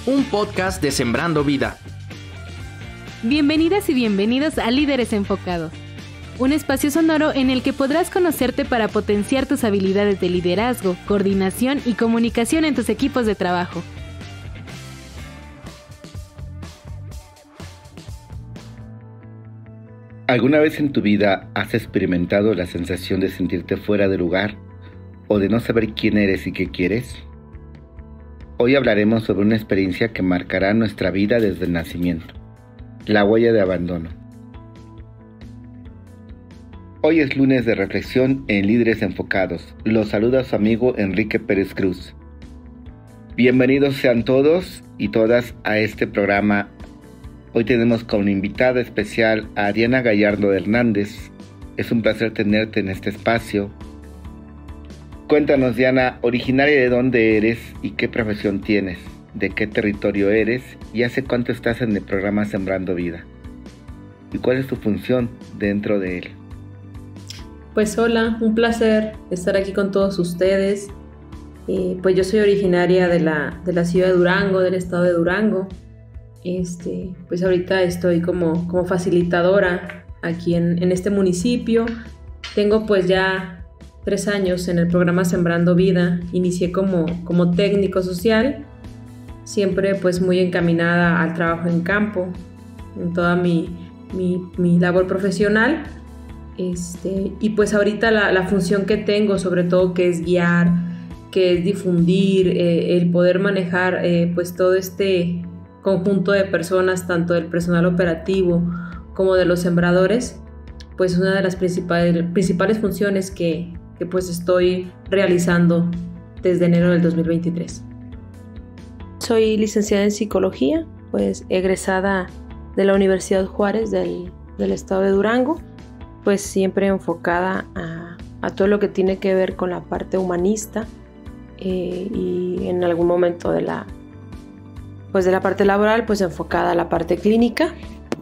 un podcast de Sembrando Vida. Bienvenidas y bienvenidos a Líderes Enfocados, un espacio sonoro en el que podrás conocerte para potenciar tus habilidades de liderazgo, coordinación y comunicación en tus equipos de trabajo. ¿Alguna vez en tu vida has experimentado la sensación de sentirte fuera de lugar o de no saber quién eres y qué quieres? Hoy hablaremos sobre una experiencia que marcará nuestra vida desde el nacimiento, la huella de abandono. Hoy es lunes de reflexión en Líderes Enfocados. Los saluda su amigo Enrique Pérez Cruz. Bienvenidos sean todos y todas a este programa. Hoy tenemos como invitada especial a Diana Gallardo Hernández. Es un placer tenerte en este espacio. Cuéntanos, Diana, originaria de dónde eres y qué profesión tienes, de qué territorio eres y hace cuánto estás en el programa Sembrando Vida. ¿Y cuál es tu función dentro de él? Pues hola, un placer estar aquí con todos ustedes. Pues yo soy originaria de la ciudad de Durango, del estado de Durango. Pues ahorita estoy como facilitadora aquí en este municipio. Tengo pues ya 3 años en el programa Sembrando Vida. Inicié como técnico social, siempre pues muy encaminada al trabajo en campo, en toda mi labor profesional. Y pues ahorita la función que tengo, sobre todo, que es guiar, que es difundir, el poder manejar pues todo este conjunto de personas, tanto del personal operativo como de los sembradores, pues es una de las principales funciones que pues estoy realizando desde enero del 2023. Soy licenciada en psicología, pues egresada de la Universidad Juárez del estado de Durango, pues siempre enfocada a todo lo que tiene que ver con la parte humanista y en algún momento de la parte laboral, pues enfocada a la parte clínica,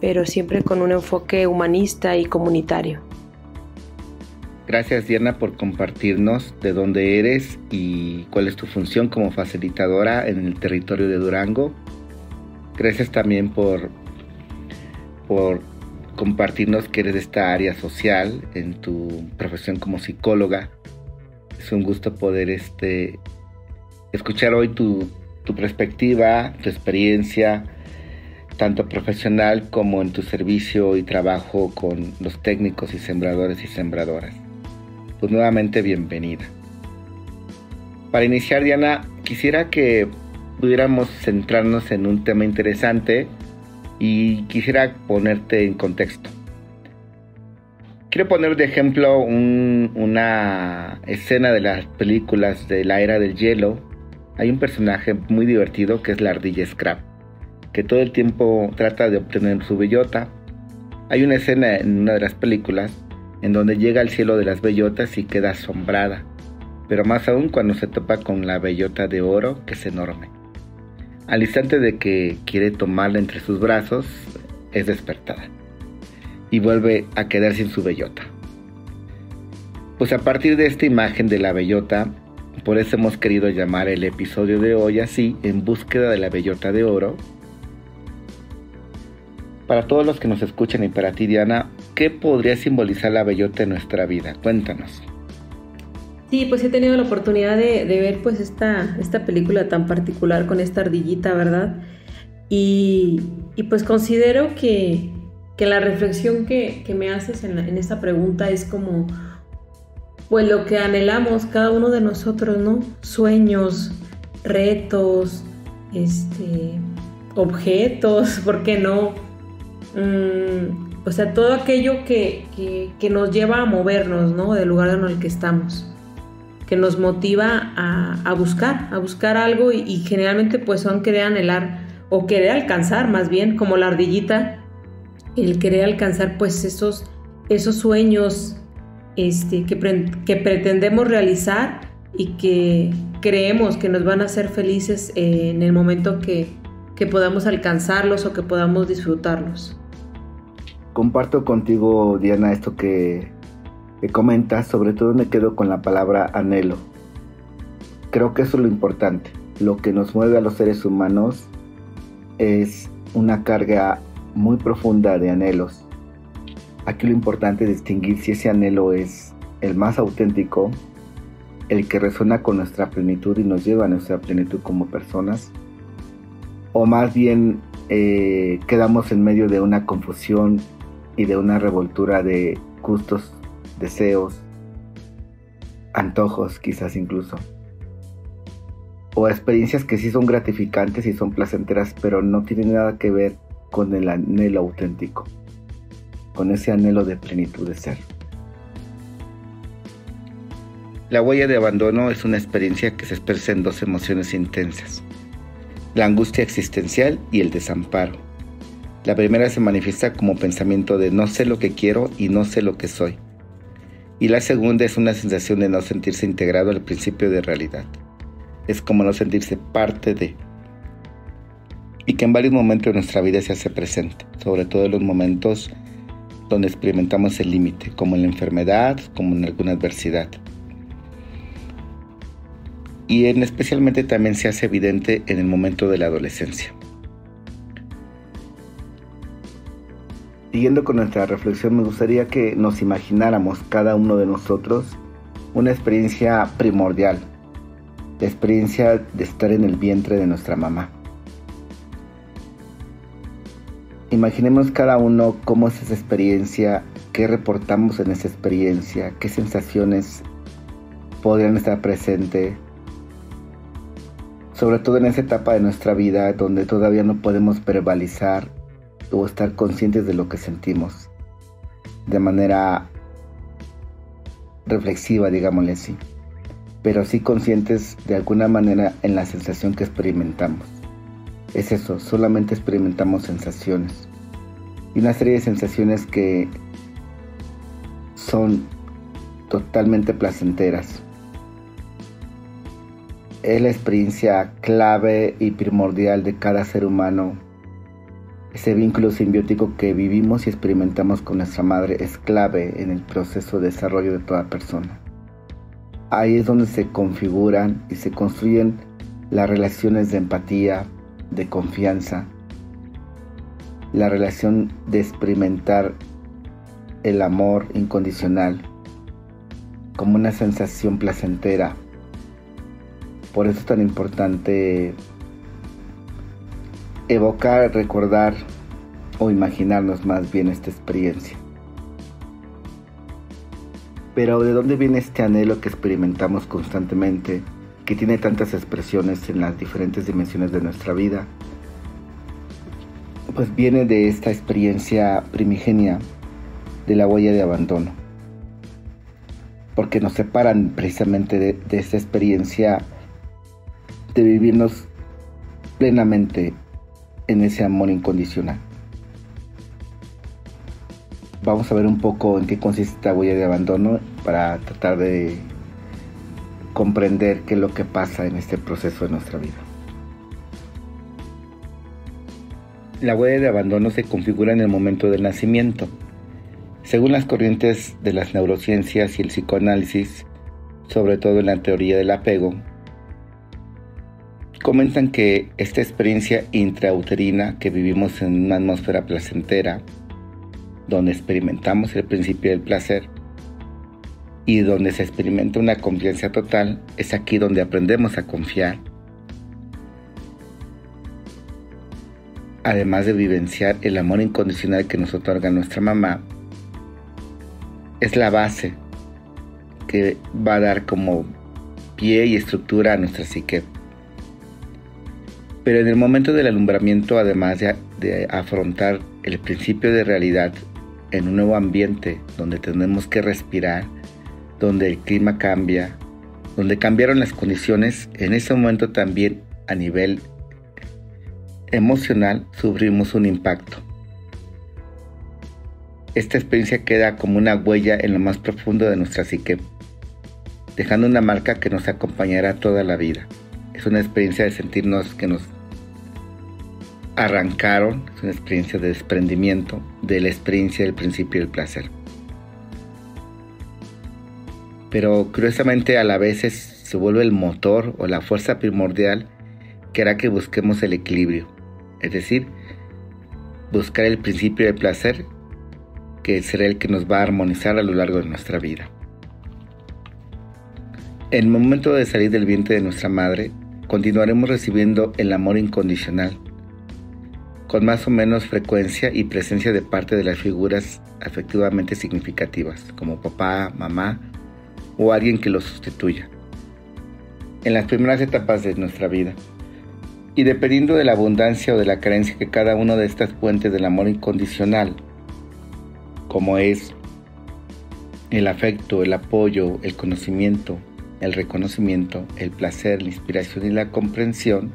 pero siempre con un enfoque humanista y comunitario. Gracias, Diana, por compartirnos de dónde eres y cuál es tu función como facilitadora en el territorio de Durango. Gracias también por compartirnos que eres de esta área social en tu profesión como psicóloga. Es un gusto poder escuchar hoy tu perspectiva, tu experiencia, tanto profesional como en tu servicio y trabajo con los técnicos y sembradores y sembradoras. Pues nuevamente bienvenida. Para iniciar, Diana, quisiera que pudiéramos centrarnos en un tema interesante y quisiera ponerte en contexto. Quiero poner de ejemplo una escena de las películas de la era del hielo. Hay un personaje muy divertido que es la ardilla Scrap, que todo el tiempo trata de obtener su bellota. Hay una escena en una de las películas en donde llega al cielo de las bellotas y queda asombrada, pero más aún cuando se topa con la bellota de oro, que es enorme. Al instante de que quiere tomarla entre sus brazos, es despertada y vuelve a quedar sin su bellota. Pues a partir de esta imagen de la bellota, por eso hemos querido llamar el episodio de hoy así, En búsqueda de la bellota de oro. Para todos los que nos escuchan y para ti, Diana, ¿qué podría simbolizar la bellota en nuestra vida? Cuéntanos. Sí, pues he tenido la oportunidad de ver pues esta película tan particular con esta ardillita, ¿verdad? Y pues considero que la reflexión que me haces en esta pregunta es como pues lo que anhelamos cada uno de nosotros, ¿no? Sueños, retos, objetos, ¿por qué no? O sea, todo aquello que nos lleva a movernos, ¿no? Del lugar en el que estamos, que nos motiva a buscar algo y generalmente pues son querer anhelar o querer alcanzar, más bien como la ardillita, el querer alcanzar pues esos sueños que pretendemos realizar y que creemos que nos van a hacer felices en el momento que podamos alcanzarlos o que podamos disfrutarlos. Comparto contigo, Diana, esto que comentas. Sobre todo me quedo con la palabra anhelo. Creo que eso es lo importante. Lo que nos mueve a los seres humanos es una carga muy profunda de anhelos. Aquí lo importante es distinguir si ese anhelo es el más auténtico, el que resuena con nuestra plenitud y nos lleva a nuestra plenitud como personas, o más bien quedamos en medio de una confusión y de una revoltura de gustos, deseos, antojos quizás incluso, o experiencias que sí son gratificantes y son placenteras, pero no tienen nada que ver con el anhelo auténtico, con ese anhelo de plenitud de ser. La huella de abandono es una experiencia que se expresa en dos emociones intensas: la angustia existencial y el desamparo. La primera se manifiesta como pensamiento de no sé lo que quiero y no sé lo que soy. Y la segunda es una sensación de no sentirse integrado al principio de realidad. Es como no sentirse parte de. Y que en varios momentos de nuestra vida se hace presente, sobre todo en los momentos donde experimentamos el límite, como en la enfermedad, como en alguna adversidad. Y especialmente también se hace evidente en el momento de la adolescencia. Siguiendo con nuestra reflexión, me gustaría que nos imagináramos cada uno de nosotros una experiencia primordial, la experiencia de estar en el vientre de nuestra mamá. Imaginemos cada uno cómo es esa experiencia, qué reportamos en esa experiencia, qué sensaciones podrían estar presentes, sobre todo en esa etapa de nuestra vida donde todavía no podemos verbalizar o estar conscientes de lo que sentimos de manera reflexiva, digámosle así, pero sí conscientes de alguna manera en la sensación que experimentamos. Es eso, solamente experimentamos sensaciones y una serie de sensaciones que son totalmente placenteras. Es la experiencia clave y primordial de cada ser humano. Ese vínculo simbiótico que vivimos y experimentamos con nuestra madre es clave en el proceso de desarrollo de toda persona. Ahí es donde se configuran y se construyen las relaciones de empatía, de confianza, la relación de experimentar el amor incondicional como una sensación placentera. Por eso es tan importante evocar, recordar o imaginarnos más bien esta experiencia. Pero ¿de dónde viene este anhelo que experimentamos constantemente, que tiene tantas expresiones en las diferentes dimensiones de nuestra vida? Pues viene de esta experiencia primigenia de la huella de abandono, porque nos separan precisamente de esta experiencia de vivirnos plenamente en ese amor incondicional. Vamos a ver un poco en qué consiste esta huella de abandono para tratar de comprender qué es lo que pasa en este proceso de nuestra vida. La huella de abandono se configura en el momento del nacimiento. Según las corrientes de las neurociencias y el psicoanálisis, sobre todo en la teoría del apego, comentan que esta experiencia intrauterina que vivimos en una atmósfera placentera, donde experimentamos el principio del placer y donde se experimenta una confianza total, es aquí donde aprendemos a confiar, además de vivenciar el amor incondicional que nos otorga nuestra mamá. Es la base que va a dar como pie y estructura a nuestra psique. Pero en el momento del alumbramiento, además de afrontar el principio de realidad en un nuevo ambiente donde tenemos que respirar, donde el clima cambia, donde cambiaron las condiciones, en ese momento también a nivel emocional sufrimos un impacto. Esta experiencia queda como una huella en lo más profundo de nuestra psique, dejando una marca que nos acompañará toda la vida. Es una experiencia de sentirnos que nos arrancaron, es una experiencia de desprendimiento de la experiencia del principio del placer. Pero curiosamente a la vez se vuelve el motor o la fuerza primordial que hará que busquemos el equilibrio es decir, buscar el principio del placer, que será el que nos va a armonizar a lo largo de nuestra vida. En el momento de salir del vientre de nuestra madre, continuaremos recibiendo el amor incondicional, con más o menos frecuencia y presencia de parte de las figuras afectivamente significativas, como papá, mamá o alguien que lo sustituya, en las primeras etapas de nuestra vida. Y dependiendo de la abundancia o de la carencia que cada una de estas fuentes del amor incondicional, como es el afecto, el apoyo, el conocimiento, el reconocimiento, el placer, la inspiración y la comprensión,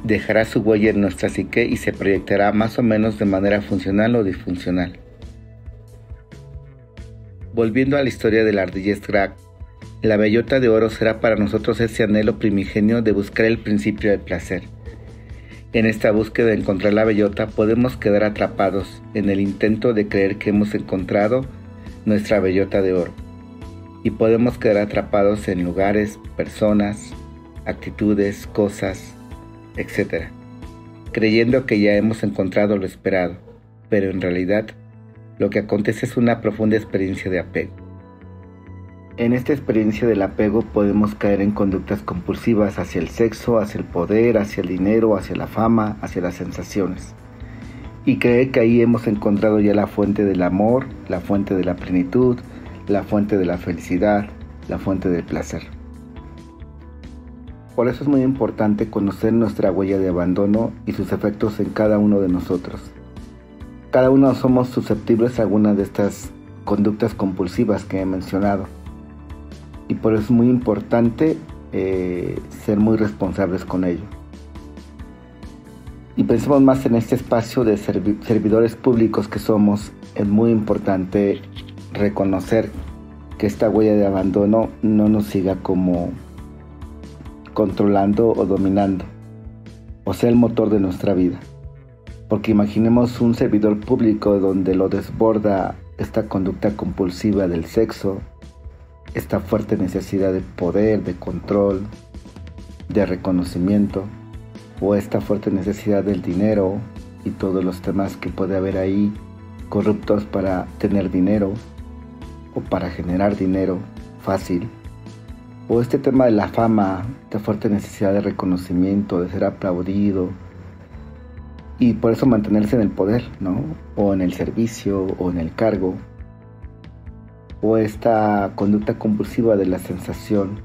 dejará su huella en nuestra psique y se proyectará más o menos de manera funcional o disfuncional. Volviendo a la historia de la ardilla Scrag, la bellota de oro será para nosotros ese anhelo primigenio de buscar el principio del placer. En esta búsqueda de encontrar la bellota podemos quedar atrapados en el intento de creer que hemos encontrado nuestra bellota de oro, y podemos quedar atrapados en lugares, personas, actitudes, cosas, etc., creyendo que ya hemos encontrado lo esperado, pero en realidad lo que acontece es una profunda experiencia de apego. En esta experiencia del apego podemos caer en conductas compulsivas hacia el sexo, hacia el poder, hacia el dinero, hacia la fama, hacia las sensaciones, y creer que ahí hemos encontrado ya la fuente del amor, la fuente de la plenitud, la fuente de la felicidad, la fuente del placer. Por eso es muy importante conocer nuestra huella de abandono y sus efectos en cada uno de nosotros. Cada uno somos susceptibles a alguna de estas conductas compulsivas que he mencionado, y por eso es muy importante ser muy responsables con ello. Y pensemos más en este espacio de servidores públicos que somos. Es muy importante reconocer que esta huella de abandono no nos siga como controlando o dominando, o sea, el motor de nuestra vida. Porque imaginemos un servidor público donde lo desborda esta conducta compulsiva del sexo, esta fuerte necesidad de poder, de control, de reconocimiento, o esta fuerte necesidad del dinero y todos los temas que puede haber ahí corruptos para tener dinero o para generar dinero fácil, o este tema de la fama, esta fuerte necesidad de reconocimiento, de ser aplaudido y por eso mantenerse en el poder, ¿no? O en el servicio o en el cargo, o esta conducta compulsiva de la sensación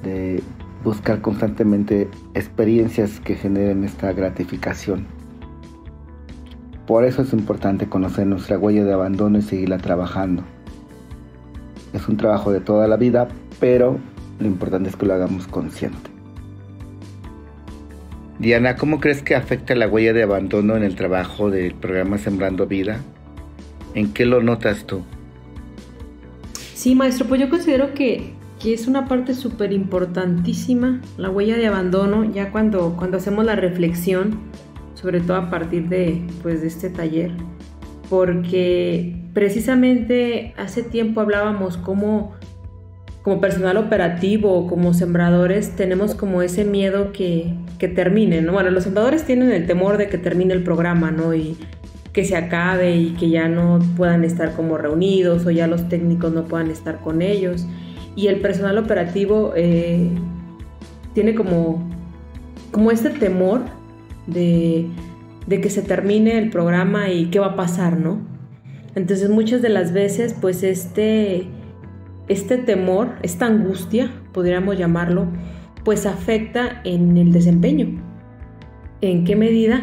de buscar constantemente experiencias que generen esta gratificación. Por eso es importante conocer nuestra huella de abandono y seguirla trabajando. Es un trabajo de toda la vida, pero lo importante es que lo hagamos consciente. Diana, ¿cómo crees que afecta la huella de abandono en el trabajo del programa Sembrando Vida? ¿En qué lo notas tú? Sí, maestro, pues yo considero que es una parte súper importantísima, la huella de abandono, ya cuando hacemos la reflexión, sobre todo a partir de este taller, porque precisamente hace tiempo hablábamos como personal operativo, como sembradores, tenemos como ese miedo que termine, ¿no? Bueno, los sembradores tienen el temor de que termine el programa, ¿no? Y que se acabe y que ya no puedan estar como reunidos o ya los técnicos no puedan estar con ellos. Y el personal operativo tiene como este temor de que se termine el programa y qué va a pasar, ¿no? Entonces muchas de las veces pues este temor, esta angustia, podríamos llamarlo, pues afecta en el desempeño. ¿En qué medida?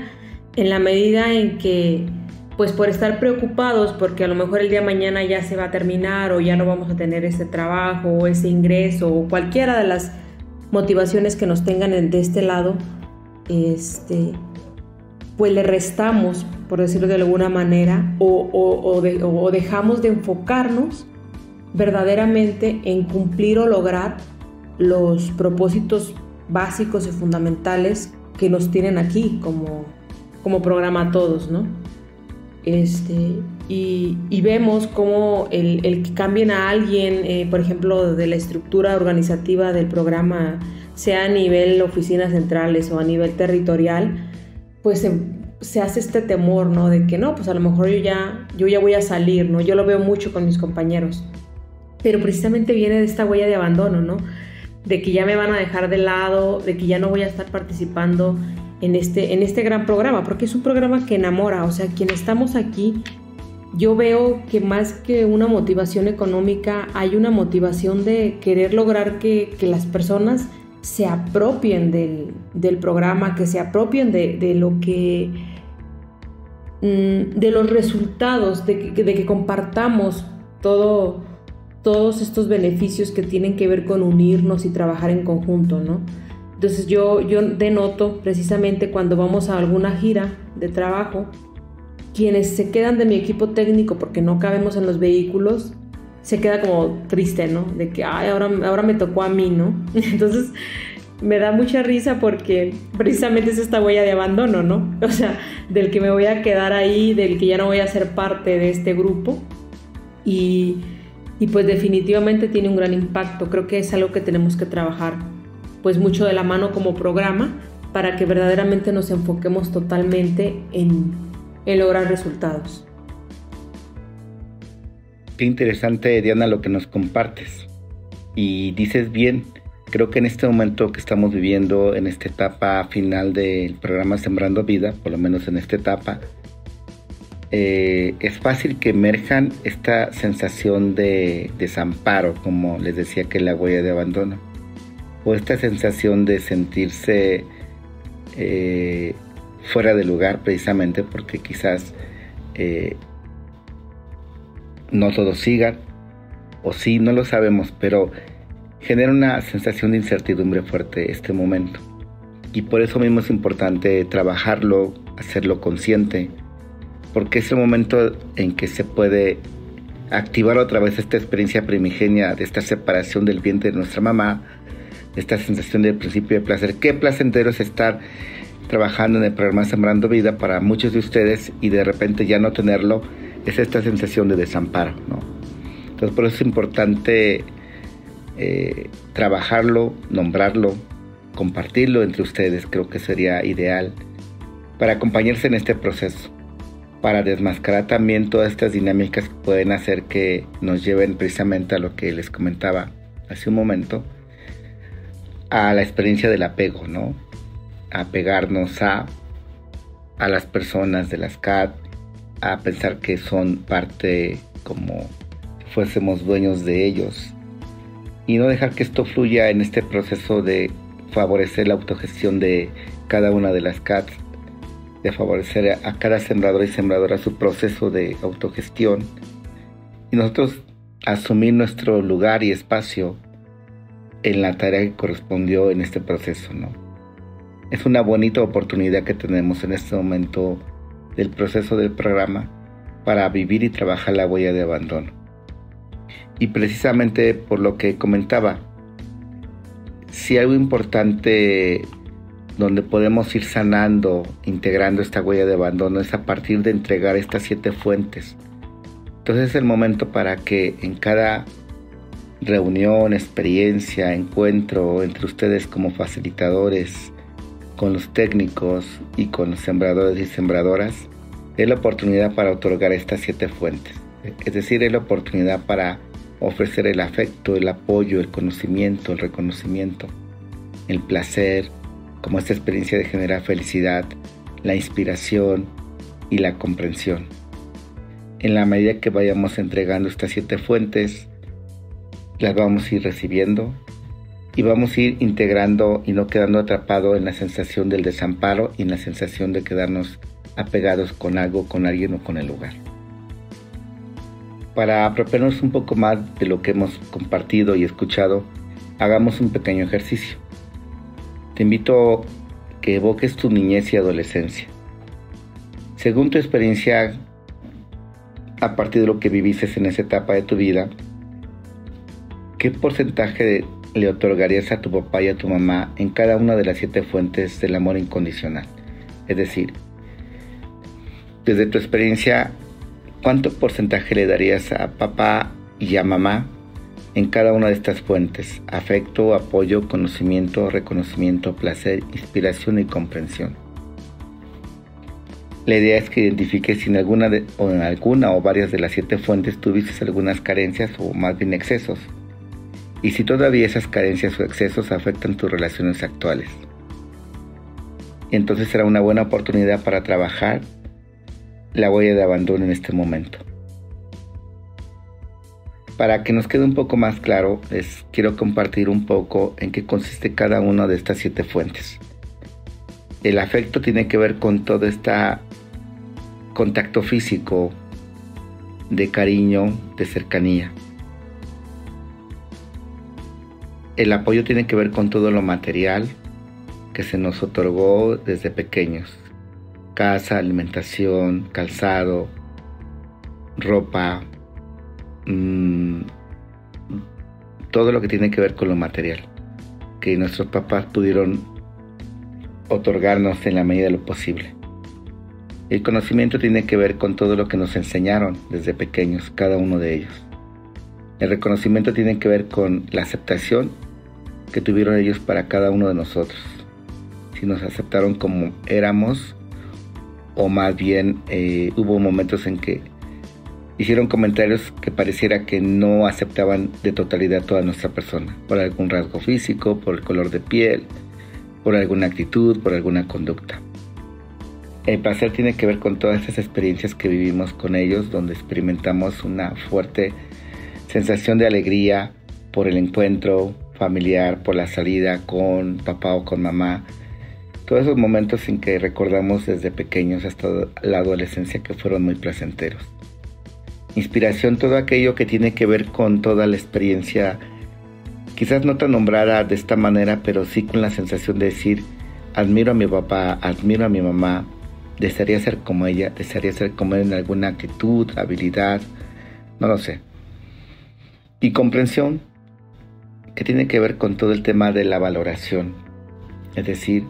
En la medida en que pues por estar preocupados porque a lo mejor el día de mañana ya se va a terminar o ya no vamos a tener ese trabajo o ese ingreso o cualquiera de las motivaciones que nos tengan de este lado, pues le restamos, por decirlo de alguna manera, o dejamos de enfocarnos verdaderamente en cumplir o lograr los propósitos básicos y fundamentales que nos tienen aquí como programa a todos, ¿no? y vemos cómo el que cambien a alguien, por ejemplo, de la estructura organizativa del programa, sea a nivel oficinas centrales o a nivel territorial, pues se hace este temor, ¿no? De que no, pues a lo mejor yo ya voy a salir, ¿no? Yo lo veo mucho con mis compañeros, pero precisamente viene de esta huella de abandono, ¿no? De que ya me van a dejar de lado, de que ya no voy a estar participando en este gran programa, porque es un programa que enamora. O sea, quienes estamos aquí, yo veo que más que una motivación económica, hay una motivación de querer lograr que las personas se apropien del programa, que se apropien de lo que, de los resultados, de que compartamos todos estos beneficios que tienen que ver con unirnos y trabajar en conjunto, ¿no? Entonces yo denoto precisamente cuando vamos a alguna gira de trabajo, quienes se quedan de mi equipo técnico porque no cabemos en los vehículos, se queda como triste, ¿no? De que, ay, ahora me tocó a mí, ¿no? Entonces me da mucha risa porque precisamente es esta huella de abandono, ¿no? O sea, del que me voy a quedar ahí, del que ya no voy a ser parte de este grupo. Y pues definitivamente tiene un gran impacto. Creo que es algo que tenemos que trabajar pues mucho de la mano como programa para que verdaderamente nos enfoquemos totalmente en lograr resultados. Qué interesante, Diana, lo que nos compartes. Y dices bien, creo que en este momento que estamos viviendo, en esta etapa final del programa Sembrando Vida, por lo menos en esta etapa, es fácil que emerjan esta sensación de desamparo, como les decía, que es la huella de abandono, o esta sensación de sentirse fuera de lugar, precisamente porque quizás no todos sigan, o sí, no lo sabemos, pero genera una sensación de incertidumbre fuerte este momento, y por eso mismo es importante trabajarlo, hacerlo consciente, porque es el momento en que se puede activar otra vez esta experiencia primigenia de esta separación del vientre de nuestra mamá, esta sensación del principio de placer. Qué placentero es estar trabajando en el programa Sembrando Vida para muchos de ustedes y de repente ya no tenerlo, es esta sensación de desamparo, ¿no? Entonces por eso es importante trabajarlo, nombrarlo, compartirlo entre ustedes. Creo que sería ideal para acompañarse en este proceso, para desmascarar también todas estas dinámicas que pueden hacer que nos lleven precisamente a lo que les comentaba hace un momento, a la experiencia del apego, ¿no? A apegarnos a las personas de las CAT, a pensar que son parte como si fuésemos dueños de ellos, y no dejar que esto fluya en este proceso de favorecer la autogestión de cada una de las CAT, de favorecer a cada sembrador y sembradora su proceso de autogestión, y nosotros asumir nuestro lugar y espacio en la tarea que correspondió en este proceso, ¿no? Es una bonita oportunidad que tenemos en este momento del proceso del programa para vivir y trabajar la huella de abandono. Y precisamente por lo que comentaba, si algo importante donde podemos ir sanando, integrando esta huella de abandono, es a partir de entregar estas 7 fuentes. Entonces es el momento para que en cada reunión, experiencia, encuentro entre ustedes como facilitadores, con los técnicos y con los sembradores y sembradoras, es la oportunidad para otorgar estas 7 fuentes. Es decir, es la oportunidad para ofrecer el afecto, el apoyo, el conocimiento, el reconocimiento, el placer, como esta experiencia de generar felicidad, la inspiración y la comprensión. En la medida que vayamos entregando estas 7 fuentes, las vamos a ir recibiendo y vamos a ir integrando y no quedando atrapados en la sensación del desamparo y en la sensación de quedarnos apegados con algo, con alguien o con el lugar. Para apropiarnos un poco más de lo que hemos compartido y escuchado, hagamos un pequeño ejercicio. Te invito a que evoques tu niñez y adolescencia. Según tu experiencia, a partir de lo que viviste en esa etapa de tu vida, ¿qué porcentaje le otorgarías a tu papá y a tu mamá en cada una de las 7 fuentes del amor incondicional? Es decir, desde tu experiencia, ¿Cuánto porcentaje le darías a papá y a mamá en cada una de estas fuentes? Afecto, apoyo, conocimiento, reconocimiento, placer, inspiración y comprensión. La idea es que identifiques si en alguna o varias de las 7 fuentes tuviste algunas carencias o más bien excesos, y si todavía esas carencias o excesos afectan tus relaciones actuales. Entonces será una buena oportunidad para trabajar la huella de abandono en este momento. Para que nos quede un poco más claro, les quiero compartir un poco en qué consiste cada una de estas 7 fuentes. El afecto tiene que ver con todo este contacto físico, de cariño, de cercanía. El apoyo tiene que ver con todo lo material que se nos otorgó desde pequeños. Casa, alimentación, calzado, ropa, todo lo que tiene que ver con lo material, que nuestros papás pudieron otorgarnos en la medida de lo posible. El conocimiento tiene que ver con todo lo que nos enseñaron desde pequeños, cada uno de ellos. El reconocimiento tiene que ver con la aceptación que tuvieron ellos para cada uno de nosotros. Si nos aceptaron como éramos, o más bien hubo momentos en que hicieron comentarios que pareciera que no aceptaban de totalidad toda nuestra persona, por algún rasgo físico, por el color de piel, por alguna actitud, por alguna conducta. El placer tiene que ver con todas estas experiencias que vivimos con ellos, donde experimentamos una fuerte sensación de alegría por el encuentro familiar, por la salida con papá o con mamá. Todos esos momentos en que recordamos desde pequeños hasta la adolescencia que fueron muy placenteros. Inspiración, todo aquello que tiene que ver con toda la experiencia, quizás no tan nombrada de esta manera, pero sí con la sensación de decir, admiro a mi papá, admiro a mi mamá, desearía ser como ella, desearía ser como él en alguna actitud, habilidad, no lo sé. Y comprensión, que tiene que ver con todo el tema de la valoración, es decir,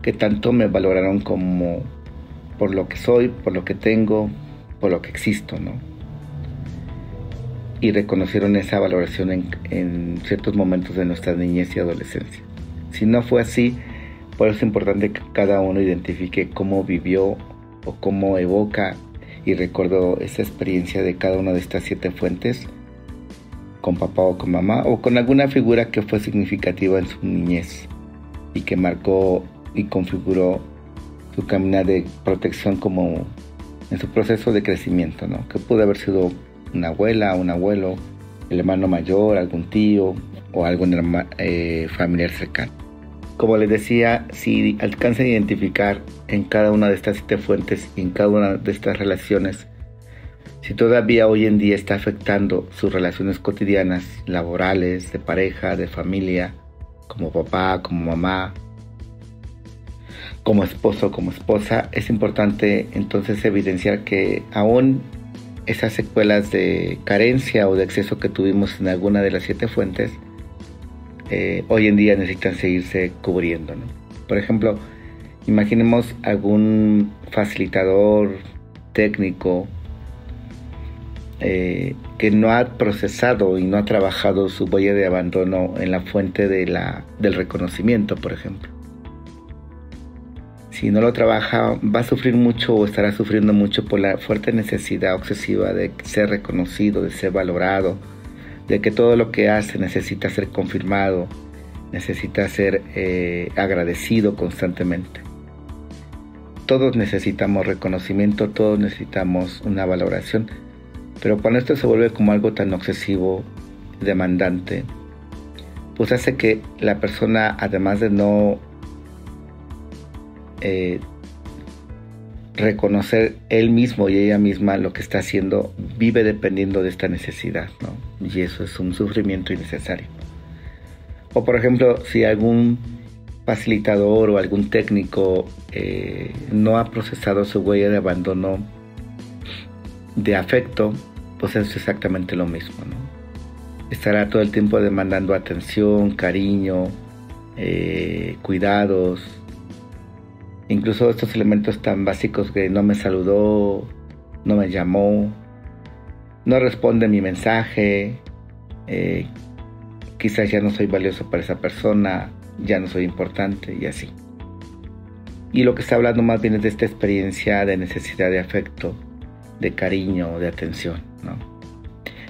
que tanto me valoraron como por lo que soy, por lo que tengo, por lo que existo, ¿no? Y reconocieron esa valoración en ciertos momentos de nuestra niñez y adolescencia. Si no fue así, por eso es importante que cada uno identifique cómo vivió o cómo evoca y recordó esa experiencia de cada una de estas 7 fuentes, con papá o con mamá, o con alguna figura que fue significativa en su niñez y que marcó y configuró su camino de protección como en su proceso de crecimiento, ¿no? Que pudo haber sido una abuela, un abuelo, el hermano mayor, algún tío o algún familiar cercano. Como les decía, si alcanzan a identificar en cada una de estas 7 fuentes y en cada una de estas relaciones, si todavía hoy en día está afectando sus relaciones cotidianas, laborales, de pareja, de familia, como papá, como mamá, como esposo, como esposa, es importante entonces evidenciar que aún esas secuelas de carencia o de exceso que tuvimos en alguna de las 7 fuentes, hoy en día necesitan seguirse cubriendo, ¿no? Por ejemplo, imaginemos algún facilitador técnico que no ha procesado y no ha trabajado su huella de abandono en la fuente del reconocimiento, por ejemplo. Si no lo trabaja, va a sufrir mucho o estará sufriendo mucho por la fuerte necesidad obsesiva de ser reconocido, de ser valorado, de que todo lo que hace necesita ser confirmado, necesita ser agradecido constantemente. Todos necesitamos reconocimiento, todos necesitamos una valoración, pero cuando esto se vuelve como algo tan obsesivo, demandante, pues hace que la persona, además de no reconocer él mismo y ella misma lo que está haciendo, vive dependiendo de esta necesidad, ¿no? Y eso es un sufrimiento innecesario. O por ejemplo, si algún facilitador o algún técnico no ha procesado su huella de abandono de afecto, pues es exactamente lo mismo, ¿no? Estará todo el tiempo demandando atención, cariño, cuidados, Incluso estos elementos tan básicos que no me saludó, no me llamó, no responde mi mensaje, quizás ya no soy valioso para esa persona, ya no soy importante y así. Y lo que está hablando más bien es de esta experiencia de necesidad de afecto, de cariño, de atención, ¿no?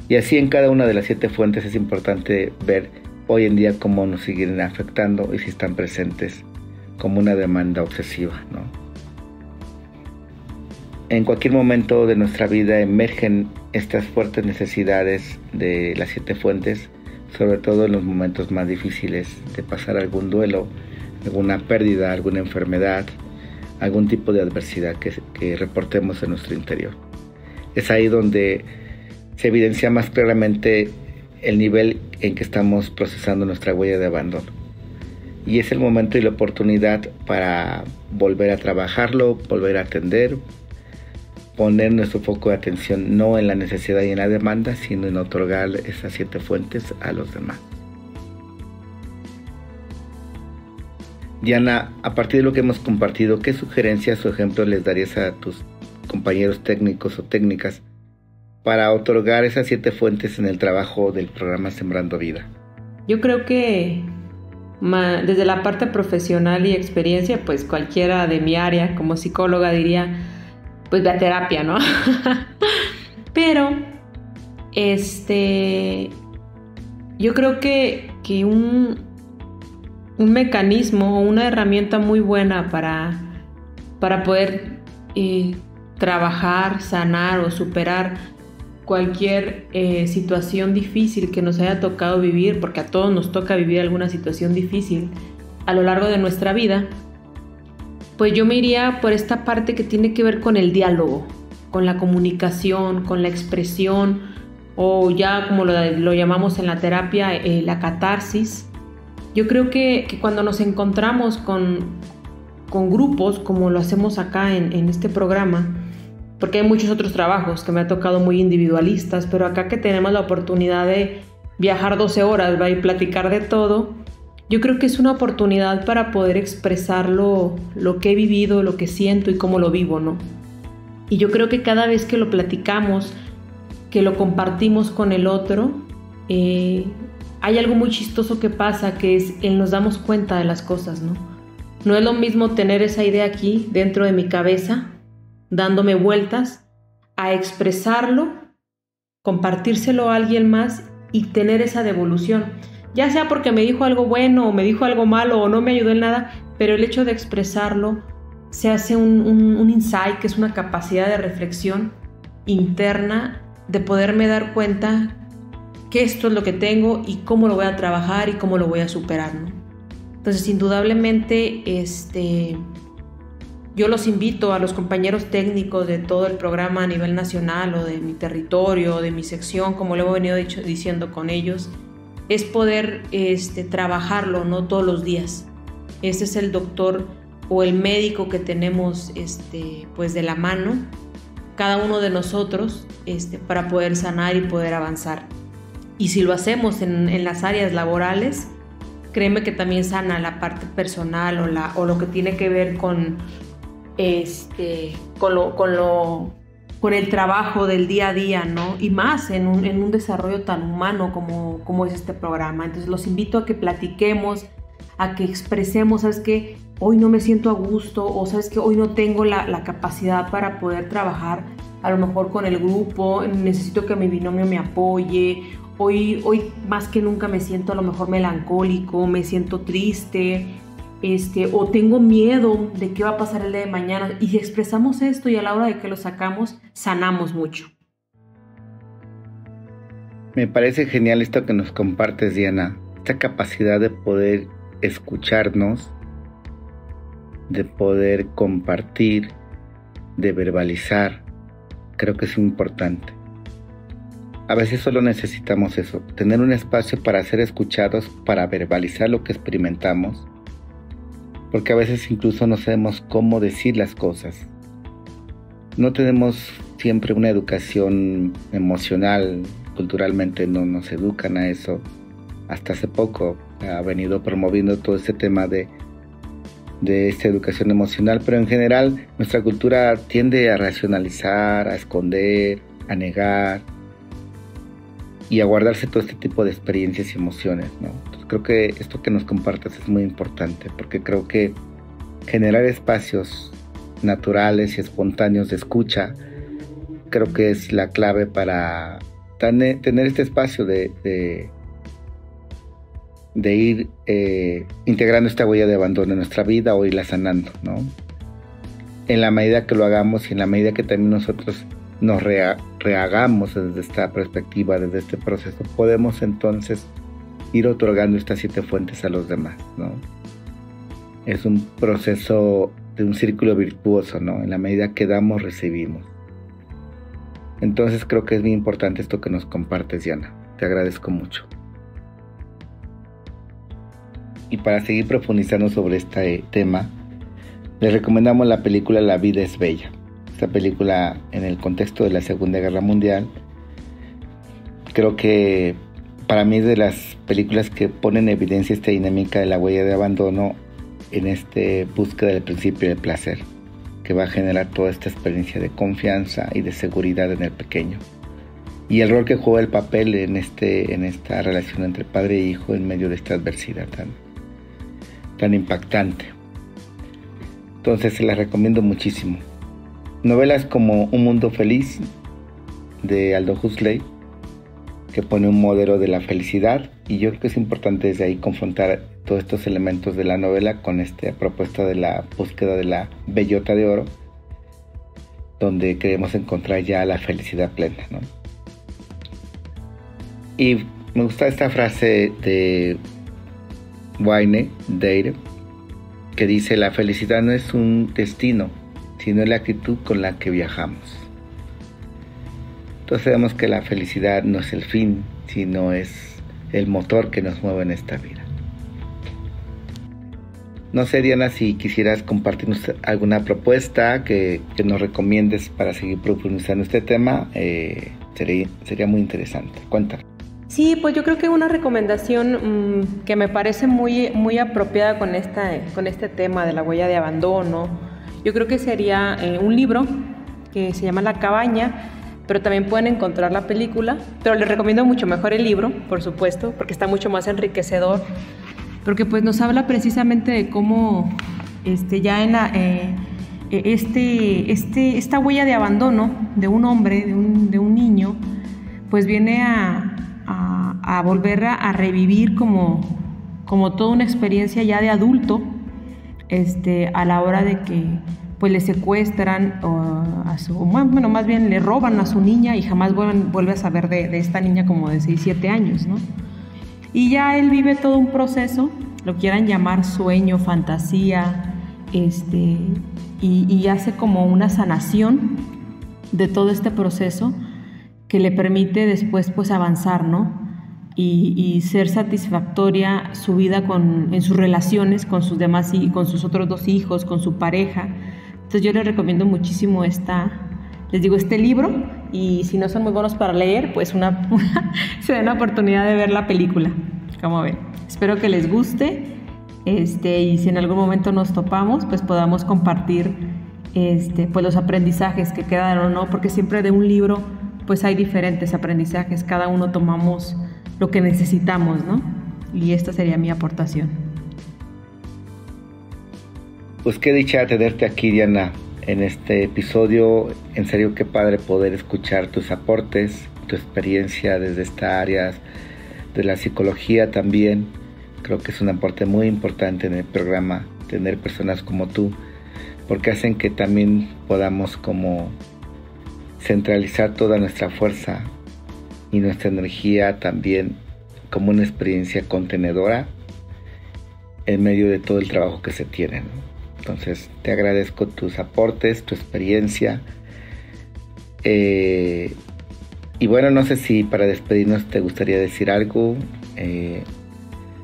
Y así en cada una de las 7 fuentes es importante ver hoy en día cómo nos siguen afectando y si están presentes como una demanda obsesiva, ¿no? En cualquier momento de nuestra vida emergen estas fuertes necesidades de las 7 fuentes, sobre todo en los momentos más difíciles de pasar algún duelo, alguna pérdida, alguna enfermedad, algún tipo de adversidad que reportemos en nuestro interior. Es ahí donde se evidencia más claramente el nivel en que estamos procesando nuestra huella de abandono. Y es el momento y la oportunidad para volver a trabajarlo, volver a atender, poner nuestro foco de atención no en la necesidad y en la demanda, sino en otorgar esas 7 fuentes a los demás. Diana, a partir de lo que hemos compartido, ¿qué sugerencias o ejemplos les darías a tus compañeros técnicos o técnicas para otorgar esas 7 fuentes en el trabajo del programa Sembrando Vida? Yo creo que desde la parte profesional y experiencia, pues cualquiera de mi área como psicóloga diría, pues la terapia, ¿no? Pero yo creo que un mecanismo o una herramienta muy buena para poder trabajar, sanar o superar cualquier situación difícil que nos haya tocado vivir, porque a todos nos toca vivir alguna situación difícil a lo largo de nuestra vida, pues yo me iría por esta parte que tiene que ver con el diálogo, con la comunicación, con la expresión, o ya como lo llamamos en la terapia, la catarsis. Yo creo que cuando nos encontramos con grupos, como lo hacemos acá en este programa, porque hay muchos otros trabajos que me ha tocado muy individualistas, pero acá que tenemos la oportunidad de viajar 12 horas, ¿va? Y platicar de todo, yo creo que es una oportunidad para poder expresar lo que he vivido, lo que siento y cómo lo vivo, ¿no? Y yo creo que cada vez que lo platicamos, que lo compartimos con el otro, hay algo muy chistoso que pasa, que es nos damos cuenta de las cosas, ¿no? No es lo mismo tener esa idea aquí dentro de mi cabeza, dándome vueltas, a expresarlo, compartírselo a alguien más y tener esa devolución. Ya sea porque me dijo algo bueno o me dijo algo malo o no me ayudó en nada, pero el hecho de expresarlo se hace un insight, que es una capacidad de reflexión interna, de poderme dar cuenta que esto es lo que tengo y cómo lo voy a trabajar y cómo lo voy a superar, ¿no? Entonces, indudablemente, yo los invito a los compañeros técnicos de todo el programa a nivel nacional o de mi territorio, o de mi sección, como lo he venido diciendo con ellos, es poder trabajarlo, ¿no? Todos los días. Ese es el doctor o el médico que tenemos pues de la mano, cada uno de nosotros, para poder sanar y poder avanzar. Y si lo hacemos en las áreas laborales, créeme que también sana la parte personal o lo que tiene que ver con el trabajo del día a día, ¿no? Y más en un desarrollo tan humano como es este programa. Entonces los invito a que platiquemos, a que expresemos, ¿sabes qué? Hoy no me siento a gusto, o ¿sabes qué? Hoy no tengo la capacidad para poder trabajar a lo mejor con el grupo, necesito que mi binomio me apoye. Hoy más que nunca me siento a lo mejor melancólico, me siento triste, o tengo miedo de qué va a pasar el día de mañana. Y si expresamos esto y a la hora de que lo sacamos, sanamos mucho. Me parece genial esto que nos compartes, Diana. Esta capacidad de poder escucharnos, de poder compartir, de verbalizar, creo que es importante. A veces solo necesitamos eso, tener un espacio para ser escuchados, para verbalizar lo que experimentamos, porque a veces incluso no sabemos cómo decir las cosas. No tenemos siempre una educación emocional, culturalmente no nos educan a eso. Hasta hace poco ha venido promoviendo todo este tema de de esta educación emocional, pero en general nuestra cultura tiende a racionalizar, a esconder, a negar y a guardarse todo este tipo de experiencias y emociones, ¿no? Entonces creo que esto que nos compartes es muy importante, porque creo que generar espacios naturales y espontáneos de escucha creo que es la clave para tener este espacio de ir integrando esta huella de abandono en nuestra vida o irla sanando, ¿no? En la medida que lo hagamos y en la medida que también nosotros nos rehagamos desde esta perspectiva, desde este proceso, podemos entonces ir otorgando estas 7 fuentes a los demás, ¿no? Es un proceso de un círculo virtuoso, ¿no? En la medida que damos, recibimos. Entonces creo que es muy importante esto que nos compartes, Diana. Te agradezco mucho. Y para seguir profundizando sobre este tema, les recomendamos la película La vida es bella. Esta película, en el contexto de la Segunda Guerra Mundial, creo que para mí es de las películas que ponen en evidencia esta dinámica de la huella de abandono en esta búsqueda del principio del placer, que va a generar toda esta experiencia de confianza y de seguridad en el pequeño. Y el rol que juega el papel en esta relación entre padre e hijo en medio de esta adversidad tan impactante. Entonces se las recomiendo muchísimo. Novelas como Un mundo feliz de Aldous Huxley, que pone un modelo de la felicidad, y yo creo que es importante desde ahí confrontar todos estos elementos de la novela con esta propuesta de la búsqueda de la bellota de oro, donde queremos encontrar ya la felicidad plena, ¿no? Y me gusta esta frase de Wayne Dyer, que dice: la felicidad no es un destino, sino la actitud con la que viajamos. Entonces sabemos que la felicidad no es el fin, sino es el motor que nos mueve en esta vida. No sé, Diana, si quisieras compartirnos alguna propuesta que nos recomiendes para seguir profundizando este tema, sería muy interesante. Cuéntanos. Sí, pues yo creo que una recomendación que me parece muy apropiada con este tema de la huella de abandono, yo creo que sería un libro que se llama La cabaña, pero también pueden encontrar la película, pero les recomiendo mucho mejor el libro, por supuesto, porque está mucho más enriquecedor, porque pues nos habla precisamente de cómo ya en esta huella de abandono de un hombre, de un niño, pues viene a volver a revivir como toda una experiencia ya de adulto, a la hora de que pues le secuestran más bien le roban a su niña y jamás vuelve a saber de esta niña como de 6-7 años, ¿no? Y ya él vive todo un proceso, lo quieran llamar sueño, fantasía, y hace como una sanación de todo este proceso que le permite después pues avanzar, ¿no? Y ser satisfactoria su vida en sus relaciones con sus demás y con sus otros 2 hijos, con su pareja. Entonces yo les recomiendo muchísimo este libro, y si no son muy buenos para leer, pues se den la oportunidad de ver la película. Como ven, espero que les guste, y si en algún momento nos topamos, pues podamos compartir pues los aprendizajes que quedaron, ¿no? Porque siempre de un libro pues hay diferentes aprendizajes, cada uno tomamos lo que necesitamos, ¿no? Y esta sería mi aportación. Pues qué dicha tenerte aquí, Diana, en este episodio. En serio, qué padre poder escuchar tus aportes, tu experiencia desde esta área de la psicología también. Creo que es un aporte muy importante en el programa, tener personas como tú, porque hacen que también podamos como centralizar toda nuestra fuerza y nuestra energía también como una experiencia contenedora en medio de todo el trabajo que se tiene, ¿no? Entonces te agradezco tus aportes, tu experiencia, y bueno, no sé si para despedirnos te gustaría decir algo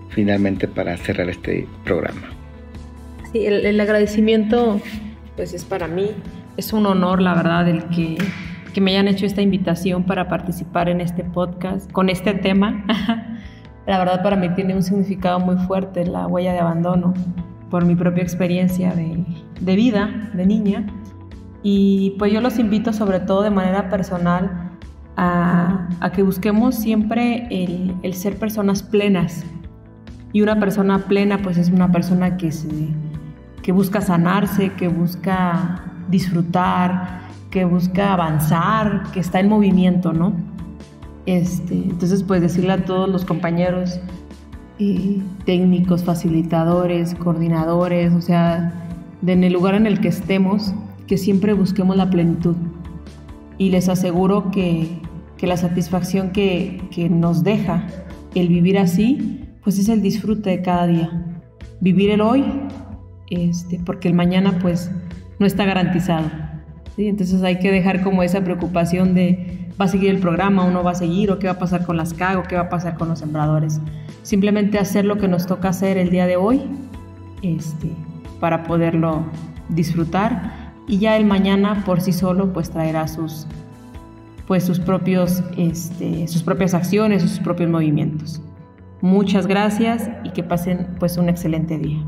finalmente para cerrar este programa. Sí, el agradecimiento pues es para mí, es un honor, la verdad, el que me hayan hecho esta invitación para participar en este podcast con este tema. La verdad, para mí tiene un significado muy fuerte la huella de abandono, por mi propia experiencia de vida, de niña. Y pues yo los invito sobre todo de manera personal a que busquemos siempre el ser personas plenas. Y una persona plena pues es una persona que busca sanarse, que busca disfrutar, que busca avanzar, que está en movimiento, ¿no? Entonces pues decirle a todos los compañeros técnicos, facilitadores, coordinadores, o sea, en el lugar en el que estemos, que siempre busquemos la plenitud. Y les aseguro que la satisfacción que nos deja el vivir así, pues es el disfrute de cada día. Vivir el hoy, porque el mañana pues no está garantizado, ¿sí? Entonces hay que dejar como esa preocupación de ¿va a seguir el programa o no va a seguir? ¿O qué va a pasar con las CAG? ¿O qué va a pasar con los sembradores? Simplemente hacer lo que nos toca hacer el día de hoy, para poderlo disfrutar, y ya el mañana por sí solo pues traerá sus propias acciones, sus propios movimientos. Muchas gracias y que pasen pues un excelente día.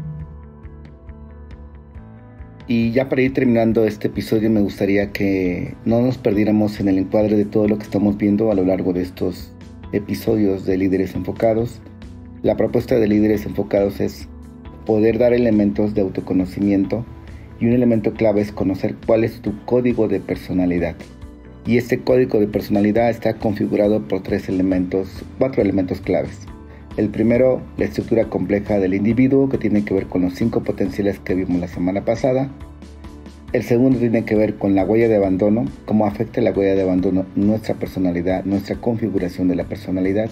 Y ya para ir terminando este episodio, me gustaría que no nos perdiéramos en el encuadre de todo lo que estamos viendo a lo largo de estos episodios de Líderes Enfocados. La propuesta de Líderes Enfocados es poder dar elementos de autoconocimiento, y un elemento clave es conocer cuál es tu código de personalidad. Y este código de personalidad está configurado por 4 elementos claves. El primero, la estructura compleja del individuo, que tiene que ver con los 5 potenciales que vimos la semana pasada. El segundo tiene que ver con la huella de abandono, cómo afecta la huella de abandono nuestra personalidad, nuestra configuración de la personalidad.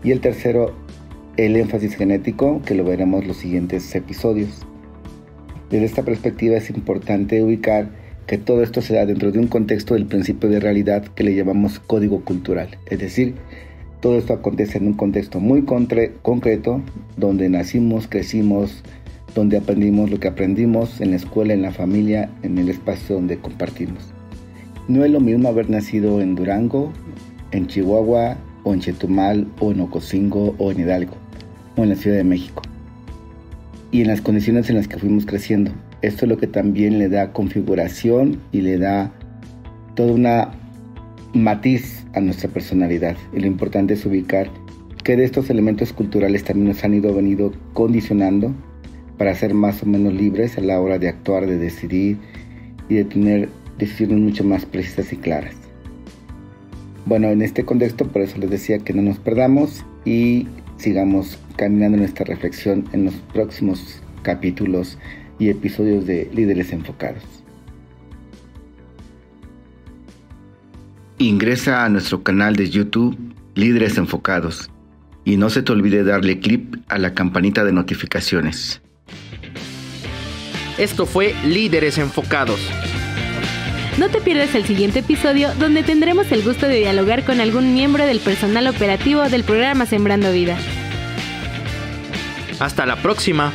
Y el tercero, el énfasis genético, que lo veremos los siguientes episodios. Desde esta perspectiva es importante ubicar que todo esto se da dentro de un contexto del principio de realidad que le llamamos código cultural. Es decir, todo esto acontece en un contexto muy concreto, donde nacimos, crecimos, donde aprendimos lo que aprendimos en la escuela, en la familia, en el espacio donde compartimos. No es lo mismo haber nacido en Durango, en Chihuahua, o en Chetumal, o en Ocosingo, o en Hidalgo, o en la Ciudad de México, y en las condiciones en las que fuimos creciendo. Esto es lo que también le da configuración y le da toda una matiz a nuestra personalidad. Y lo importante es ubicar que de estos elementos culturales también nos han venido condicionando para ser más o menos libres a la hora de actuar, de decidir y de tener decisiones mucho más precisas y claras. Bueno, en este contexto, por eso les decía que no nos perdamos y sigamos caminando nuestra reflexión en los próximos capítulos y episodios de Líderes Enfocados. Ingresa a nuestro canal de YouTube Líderes Enfocados y no se te olvide darle clic a la campanita de notificaciones. Esto fue Líderes Enfocados. No te pierdas el siguiente episodio, donde tendremos el gusto de dialogar con algún miembro del personal operativo del programa Sembrando Vida. Hasta la próxima.